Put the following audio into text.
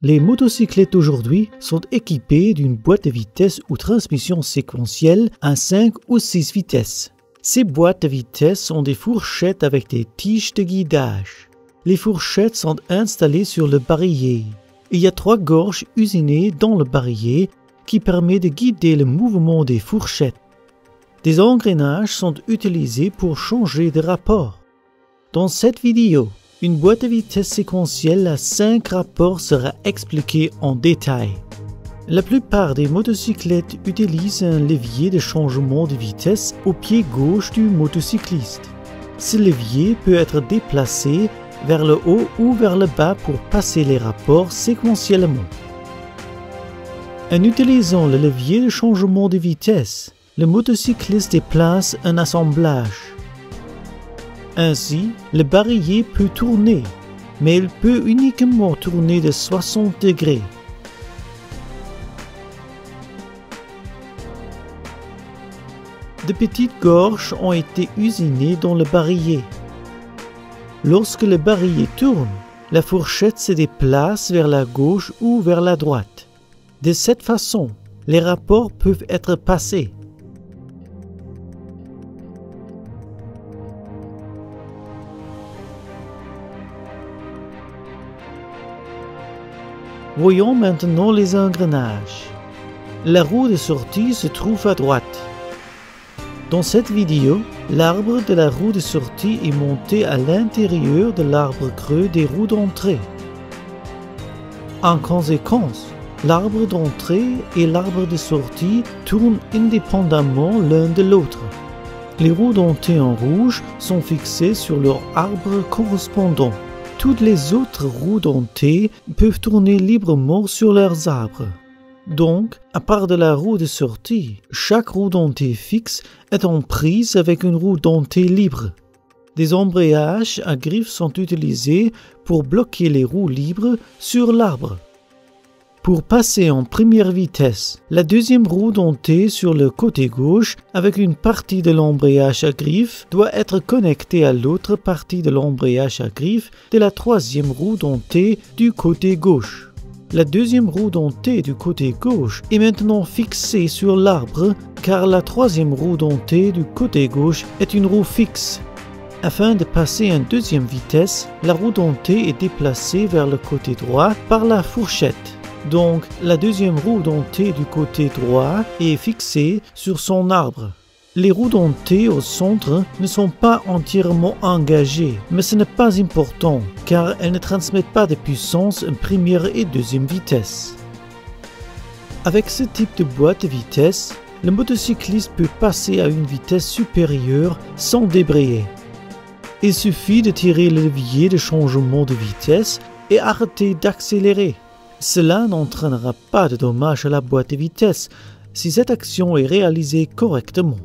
Les motocyclettes d'aujourd'hui sont équipées d'une boîte de vitesses ou transmission séquentielle à 5 ou 6 vitesses. Ces boîtes de vitesses ont des fourchettes avec des tiges de guidage. Les fourchettes sont installées sur le barillet. Il y a 3 gorges usinées dans le barillet qui permettent de guider le mouvement des fourchettes. Des engrenages sont utilisés pour changer de rapport. Dans cette vidéo, une boîte de vitesse séquentielle à 5 rapports sera expliquée en détail. La plupart des motocyclettes utilisent un levier de changement de vitesse au pied gauche du motocycliste. Ce levier peut être déplacé vers le haut ou vers le bas pour passer les rapports séquentiellement. En utilisant le levier de changement de vitesse, le motocycliste déplace un assemblage. Ainsi, le barillet peut tourner, mais il peut uniquement tourner de 60 degrés. De petites gorges ont été usinées dans le barillet. Lorsque le barillet tourne, la fourchette se déplace vers la gauche ou vers la droite. De cette façon, les rapports peuvent être passés. Voyons maintenant les engrenages. La roue de sortie se trouve à droite. Dans cette vidéo, l'arbre de la roue de sortie est monté à l'intérieur de l'arbre creux des roues d'entrée. En conséquence, l'arbre d'entrée et l'arbre de sortie tournent indépendamment l'un de l'autre. Les roues dentées en rouge sont fixées sur leur arbre correspondant. Toutes les autres roues dentées peuvent tourner librement sur leurs arbres. Donc, à part de la roue de sortie, chaque roue dentée fixe est en prise avec une roue dentée libre. Des embrayages à griffes sont utilisés pour bloquer les roues libres sur l'arbre. Pour passer en première vitesse, la deuxième roue dentée sur le côté gauche avec une partie de l'embrayage à griffes doit être connectée à l'autre partie de l'embrayage à griffes de la troisième roue dentée du côté gauche. La deuxième roue dentée du côté gauche est maintenant fixée sur l'arbre car la troisième roue dentée du côté gauche est une roue fixe. Afin de passer en deuxième vitesse, la roue dentée est déplacée vers le côté droit par la fourchette. Donc, la deuxième roue dentée du côté droit est fixée sur son arbre. Les roues dentées au centre ne sont pas entièrement engagées, mais ce n'est pas important car elles ne transmettent pas de puissance en première et deuxième vitesse. Avec ce type de boîte de vitesse, le motocycliste peut passer à une vitesse supérieure sans débrayer. Il suffit de tirer le levier de changement de vitesse et arrêter d'accélérer. Cela n'entraînera pas de dommages à la boîte de vitesse si cette action est réalisée correctement.